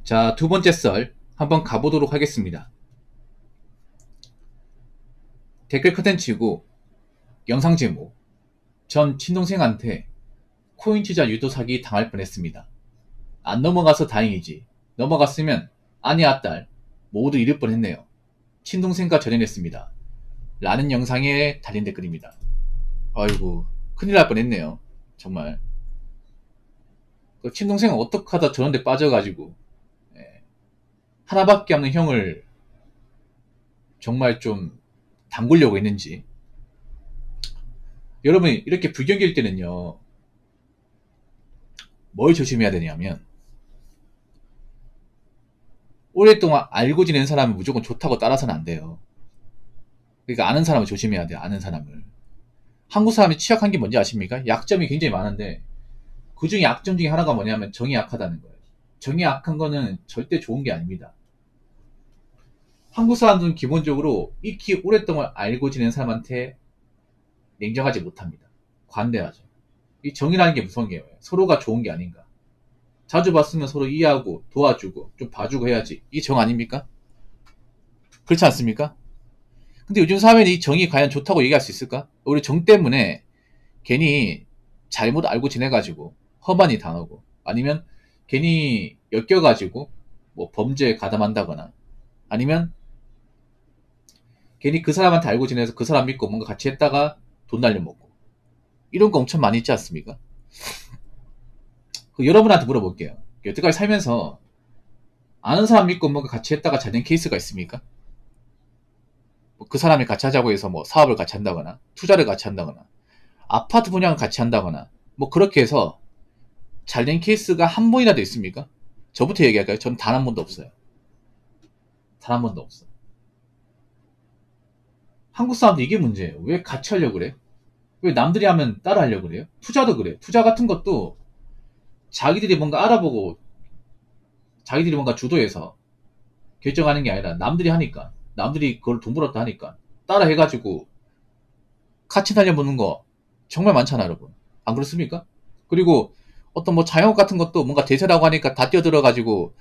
자, 두 번째 썰 한번 가보도록 하겠습니다. 댓글 컨텐츠고 영상 제목: 전 친동생한테 코인 투자 유도 사기 당할 뻔했습니다. 안 넘어가서 다행이지, 넘어갔으면 아내와 딸 모두 잃을 뻔했네요. 친동생과 전연했습니다. 라는 영상에 달린 댓글입니다. 아이고, 큰일 날 뻔했네요. 정말 그 친동생은 어떻게 하다 저런 데 빠져가지고 하나밖에 없는 형을 정말 좀 담그려고 했는지. 여러분, 이렇게 불경기일 때는요, 뭘 조심해야 되냐면, 오랫동안 알고 지낸 사람은 무조건 좋다고 따라서는 안 돼요. 그러니까 아는 사람을 조심해야 돼요. 아는 사람을. 한국 사람이 취약한 게 뭔지 아십니까? 약점이 굉장히 많은데 그 중에 약점 중에 하나가 뭐냐면 정이 약하다는 거예요. 정이 약한 거는 절대 좋은 게 아닙니다. 한국 사람들은 기본적으로 익히 오랫동안 알고 지낸 사람한테 냉정하지 못합니다. 관대하죠. 이 정이라는 게 무서운 게 뭐예요? 서로가 좋은 게 아닌가. 자주 봤으면 서로 이해하고 도와주고 좀 봐주고 해야지. 이게 정 아닙니까? 그렇지 않습니까? 근데 요즘 사회는 이 정이 과연 좋다고 얘기할 수 있을까? 우리 정 때문에 괜히 잘못 알고 지내가지고 험한이 당하고, 아니면 괜히 엮여가지고 뭐 범죄에 가담한다거나, 아니면 괜히 그 사람한테 알고 지내서 그 사람 믿고 뭔가 같이 했다가 돈 날려먹고, 이런 거 엄청 많이 있지 않습니까? 여러분한테 물어볼게요. 여태까지 살면서 아는 사람 믿고 뭔가 같이 했다가 잘 된 케이스가 있습니까? 그 사람이 같이 하자고 해서 뭐 사업을 같이 한다거나, 투자를 같이 한다거나, 아파트 분양을 같이 한다거나, 뭐 그렇게 해서 잘 된 케이스가 한 번이라도 있습니까? 저부터 얘기할까요? 전 단 한 번도 없어요. 단 한 번도 없어. 한국 사람들 이게 문제예요. 왜 같이 하려고 그래? 왜 남들이 하면 따라 하려고 그래요? 투자도 그래. 투자 같은 것도 자기들이 뭔가 알아보고 자기들이 뭔가 주도해서 결정하는 게 아니라 남들이 하니까, 남들이 그걸 돈 벌었다 하니까 따라 해가지고 같이 달려보는 거 정말 많잖아, 여러분. 안 그렇습니까? 그리고 어떤 뭐 자영업 같은 것도 뭔가 대세라고 하니까 다 뛰어들어가지고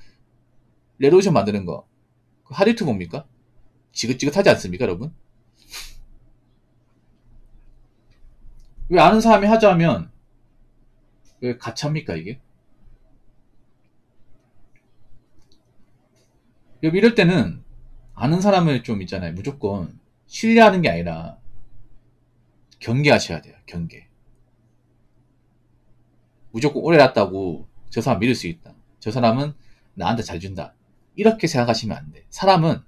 레로션 만드는 거, 하리투 뭡니까? 지긋지긋하지 않습니까, 여러분? 왜 아는 사람이 하자면 왜 같이 합니까, 이게? 이럴 때는 아는 사람을 좀 있잖아요. 무조건 신뢰하는 게 아니라 경계하셔야 돼요. 경계. 무조건 오래 났다고 저 사람 믿을 수 있다. 저 사람은 나한테 잘 준다. 이렇게 생각하시면 안 돼. 사람은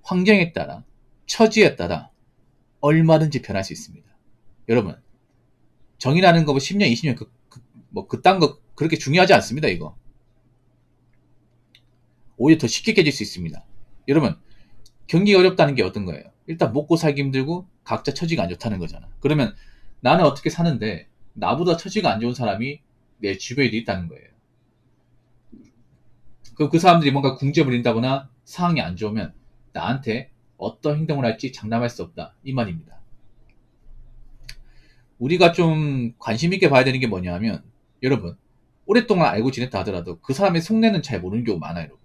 환경에 따라, 처지에 따라 얼마든지 변할 수 있습니다. 여러분, 정이라는 거 뭐 10년, 20년 뭐 그딴 거 그렇게 중요하지 않습니다, 이거. 오히려 더 쉽게 깨질 수 있습니다. 여러분, 경기가 어렵다는 게 어떤 거예요? 일단 먹고 살기 힘들고 각자 처지가 안 좋다는 거잖아. 그러면 나는 어떻게 사는데 나보다 처지가 안 좋은 사람이 내 주변에도 있다는 거예요. 그럼 그 사람들이 뭔가 궁제 부린다거나 상황이 안 좋으면 나한테 어떤 행동을 할지 장담할 수 없다. 이 말입니다. 우리가 좀 관심 있게 봐야 되는 게 뭐냐 하면, 여러분, 오랫동안 알고 지냈다 하더라도 그 사람의 속내는 잘 모르는 경우가 많아요, 여러분.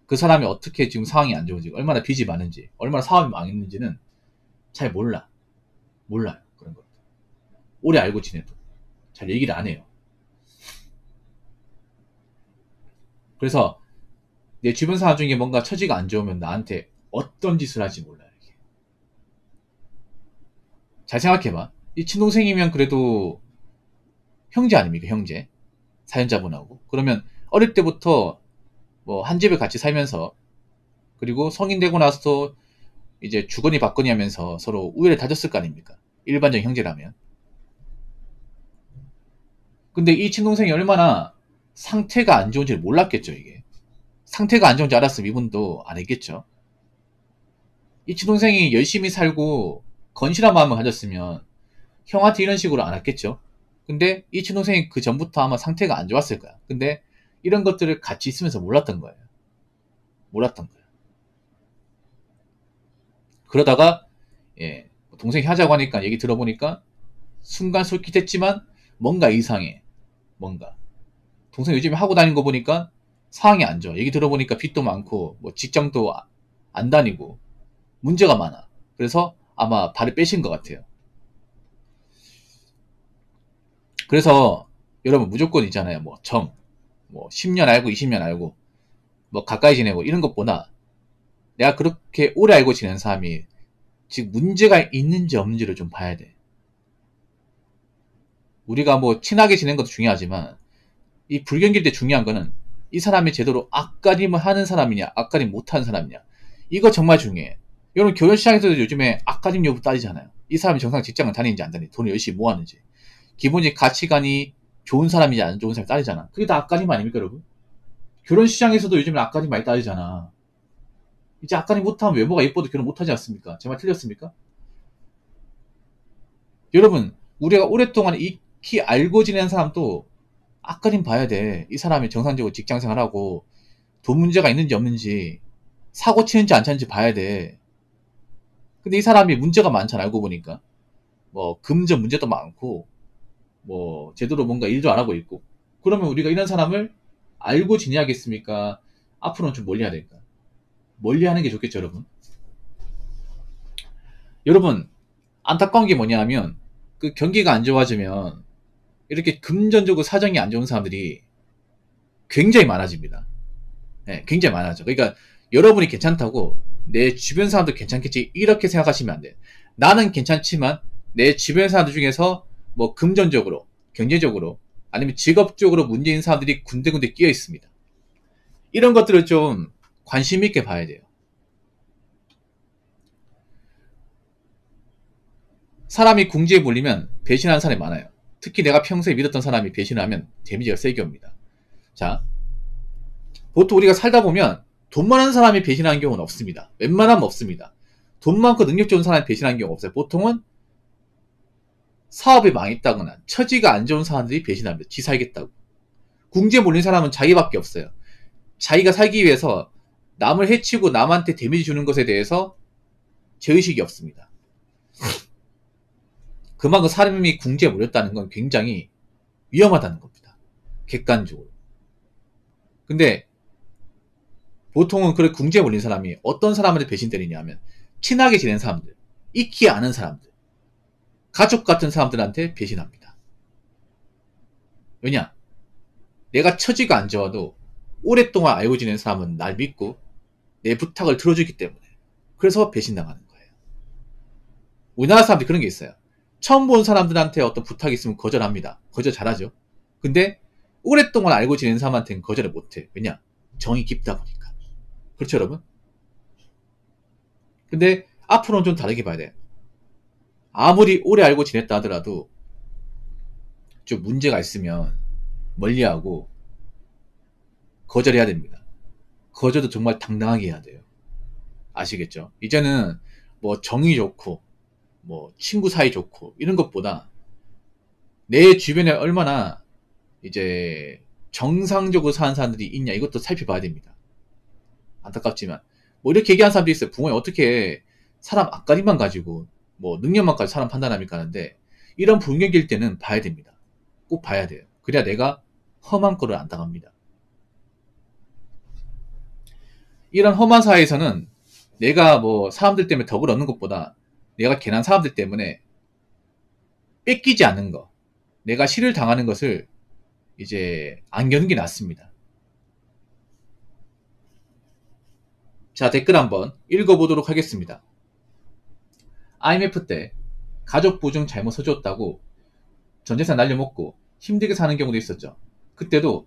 그 사람이 어떻게 지금 상황이 안 좋은지, 얼마나 빚이 많은지, 얼마나 사업이 망했는지는 잘 몰라요. 그런 거. 오래 알고 지내도 잘 얘기를 안 해요. 그래서 내 주변 사람 중에 뭔가 처지가 안 좋으면 나한테 어떤 짓을 할지 몰라요. 이게. 잘 생각해봐. 이 친동생이면 그래도 형제 아닙니까? 형제. 사연자분하고. 그러면 어릴 때부터 뭐 한 집에 같이 살면서, 그리고 성인 되고 나서 이제 주거니 받거니 하면서 서로 우애를 다졌을 거 아닙니까? 일반적인 형제라면. 근데 이 친동생이 얼마나 상태가 안 좋은지를 몰랐겠죠, 이게. 상태가 안 좋은지 알았으면 이분도 안 했겠죠. 이 친동생이 열심히 살고 건실한 마음을 가졌으면 형한테 이런 식으로 안 했겠죠. 근데 이 친동생이 그 전부터 아마 상태가 안 좋았을 거야. 근데 이런 것들을 같이 있으면서 몰랐던 거예요. 몰랐던 거예요. 그러다가 동생이 하자고 하니까 얘기 들어보니까 순간 솔깃했지만 뭔가 이상해. 뭔가 동생 요즘에 하고 다니는 거 보니까 상황이 안 좋아. 얘기 들어보니까 빚도 많고 뭐 직장도 안 다니고 문제가 많아. 그래서 아마 발을 빼신 것 같아요. 그래서 여러분 무조건 있잖아요. 뭐 10년 알고 20년 알고 뭐 가까이 지내고 이런 것보다 내가 그렇게 오래 알고 지낸 사람이 지금 문제가 있는지 없는지를 좀 봐야 돼. 우리가 뭐 친하게 지낸 것도 중요하지만 이 불경기일 때 중요한 거는 이 사람이 제대로 앞가림을 하는 사람이냐 앞가림 못하는 사람이냐 이거 정말 중요해. 여러분 결혼 시장에서도 요즘에 앞가림 여부 따지잖아요. 이 사람이 정상 직장을 다니는지 안 다니는지 돈을 열심히 모았는지 기본적인 가치관이 좋은 사람이지 안 좋은 사람이 따지잖아. 그게 다 앞가림 아닙니까 여러분? 결혼 시장에서도 요즘에 앞가림 많이 따지잖아. 이제 앞가림 못하면 외모가 예뻐도 결혼 못하지 않습니까? 제 말 틀렸습니까? 여러분 우리가 오랫동안 익히 알고 지낸 사람도 앞가림 봐야 돼. 이 사람이 정상적으로 직장생활하고 돈 문제가 있는지 없는지 사고 치는지 안 치는지 봐야 돼. 근데 이 사람이 문제가 많잖아 알고 보니까. 뭐 금전 문제도 많고 뭐 제대로 뭔가 일도 안 하고 있고 그러면 우리가 이런 사람을 알고 지내야겠습니까? 앞으로는 좀 멀리 해야 될까? 멀리 하는 게 좋겠죠 여러분. 여러분 안타까운 게 뭐냐면 그 경기가 안 좋아지면 이렇게 금전적으로 사정이 안 좋은 사람들이 굉장히 많아집니다. 네, 굉장히 많아져. 그러니까 여러분이 괜찮다고 내 주변 사람도 괜찮겠지 이렇게 생각하시면 안 돼요. 나는 괜찮지만 내 주변 사람들 중에서 뭐 금전적으로, 경제적으로 아니면 직업적으로 문제인 사람들이 군데군데 끼어 있습니다. 이런 것들을 좀 관심 있게 봐야 돼요. 사람이 궁지에 몰리면 배신하는 사람이 많아요. 특히 내가 평소에 믿었던 사람이 배신을 하면 데미지가 세게 옵니다. 자, 보통 우리가 살다 보면 돈 많은 사람이 배신하는 경우는 없습니다. 웬만하면 없습니다. 돈 많고 능력 좋은 사람이 배신하는 경우가 없어요. 보통은 사업이 망했다거나 처지가 안 좋은 사람들이 배신합니다. 지 살겠다고. 궁지에 몰린 사람은 자기밖에 없어요. 자기가 살기 위해서 남을 해치고 남한테 데미지 주는 것에 대해서 죄의식이 없습니다. 그만큼 사람이 궁지에 몰렸다는 건 굉장히 위험하다는 겁니다. 객관적으로. 근데 보통은 그렇게 궁지에 몰린 사람이 어떤 사람한테 배신 때리냐 하면 친하게 지낸 사람들, 익히 아는 사람들, 가족 같은 사람들한테 배신합니다. 왜냐? 내가 처지가 안 좋아도 오랫동안 알고 지낸 사람은 날 믿고 내 부탁을 들어주기 때문에 그래서 배신당하는 거예요. 우리나라 사람들이 그런 게 있어요. 처음 본 사람들한테 어떤 부탁이 있으면 거절합니다. 거절 잘하죠. 근데 오랫동안 알고 지낸 사람한테는 거절을 못해. 왜냐? 정이 깊다 보니까. 그렇죠 여러분? 근데 앞으로는 좀 다르게 봐야 돼요. 아무리 오래 알고 지냈다 하더라도 좀 문제가 있으면 멀리하고 거절해야 됩니다. 거절도 정말 당당하게 해야 돼요. 아시겠죠? 이제는 뭐 정이 좋고 뭐 친구 사이 좋고 이런 것보다 내 주변에 얼마나 이제 정상적으로 사는 사람들이 있냐 이것도 살펴봐야 됩니다. 안타깝지만 뭐 이렇게 얘기하는 사람도 있어요. 부모님 어떻게 사람 앞가림만 가지고 뭐 능력만 가지고 사람 판단합니까 하는데 이런 불경기일 때는 봐야 됩니다. 꼭 봐야 돼요. 그래야 내가 험한 거를 안 당합니다. 이런 험한 사회에서는 내가 뭐 사람들 때문에 덕을 얻는 것보다 내가 괜한 사람들 때문에 뺏기지 않는 거, 내가 실을 당하는 것을 이제 안 겪는 게 낫습니다. 자, 댓글 한번 읽어보도록 하겠습니다. IMF 때 가족 보증 잘못 서줬다고 전재산 날려먹고 힘들게 사는 경우도 있었죠. 그때도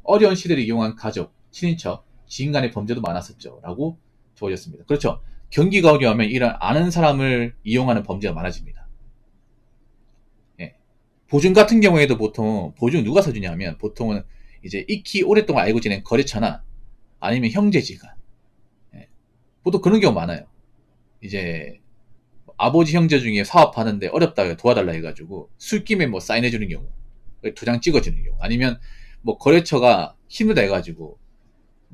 어려운 시대를 이용한 가족, 친인척, 지인 간의 범죄도 많았었죠. 라고 적어졌습니다. 그렇죠. 경기가 어려우면 이런 아는 사람을 이용하는 범죄가 많아집니다. 예. 보증 같은 경우에도 보통 보증 누가 서주냐면 보통은 이제 익히 오랫동안 알고 지낸 거래처나 아니면 형제지간. 예. 보통 그런 경우 많아요. 이제 아버지 형제 중에 사업하는데 어렵다고 도와달라 해가지고 술김에 뭐 사인해주는 경우, 도장 찍어주는 경우, 아니면 뭐 거래처가 힘들다 해가지고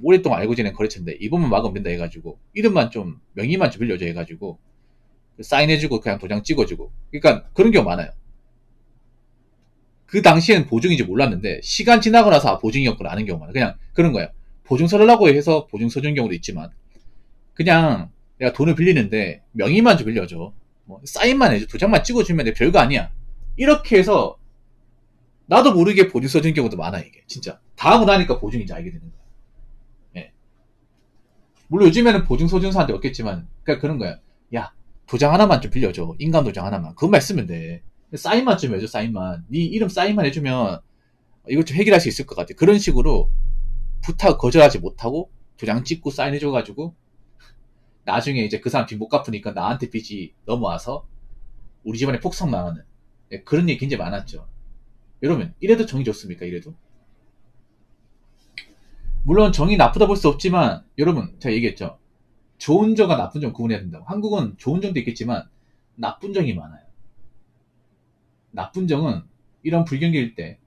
오랫동안 알고 지낸 거래처인데 이번만 막으면 된다 해가지고 이름만 좀 명의만 좀 빌려줘 해가지고 사인해주고 그냥 도장 찍어주고, 그러니까 그런 경우 많아요. 그 당시에는 보증인지 몰랐는데 시간 지나고 나서 보증이었구나 아는 경우 많아요. 그냥 그런 거예요. 보증서라고 해서 보증서 준 경우도 있지만, 그냥 내가 돈을 빌리는데 명의만 좀 빌려줘. 뭐 사인만 해줘. 도장만 찍어주면 내 별거 아니야. 이렇게 해서 나도 모르게 보증서 준 경우도 많아, 이게. 진짜. 다 하고 나니까 보증인지 알게 되는 거야. 예. 물론 요즘에는 보증서 준 사람도 없겠지만, 그러니까 그런 거야. 야, 도장 하나만 좀 빌려줘. 인감 도장 하나만. 그것만 쓰면 돼. 사인만 좀 해줘, 사인만. 네 이름 사인만 해주면 이것 좀 해결할 수 있을 것 같아. 그런 식으로 부탁 거절하지 못하고 도장 찍고 사인해줘가지고 나중에 이제 그 사람 빚 못 갚으니까 나한테 빚이 넘어와서 우리 집안에 폭삭 망하는, 예, 그런 일이 굉장히 많았죠. 여러분, 이래도 정이 좋습니까? 이래도? 물론 정이 나쁘다 볼 수 없지만, 여러분, 제가 얘기했죠. 좋은 점과 나쁜 점 구분해야 된다고. 한국은 좋은 점도 있겠지만 나쁜 점이 많아요. 나쁜 점은 이런 불경기일 때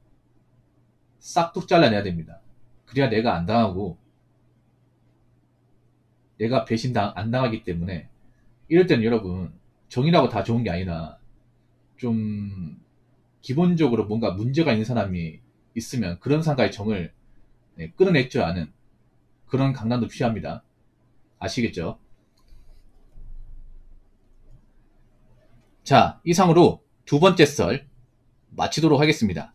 싹둑 잘라내야 됩니다. 그래야 내가 안 당하고, 내가 안 당하기 때문에. 이럴 때는 여러분, 정이라고 다 좋은 게 아니라 좀 기본적으로 뭔가 문제가 있는 사람이 있으면 그런 상가의 정을, 네, 끌어낼 줄 아는 그런 강단도 필요합니다. 아시겠죠? 자, 이상으로 두 번째 썰 마치도록 하겠습니다.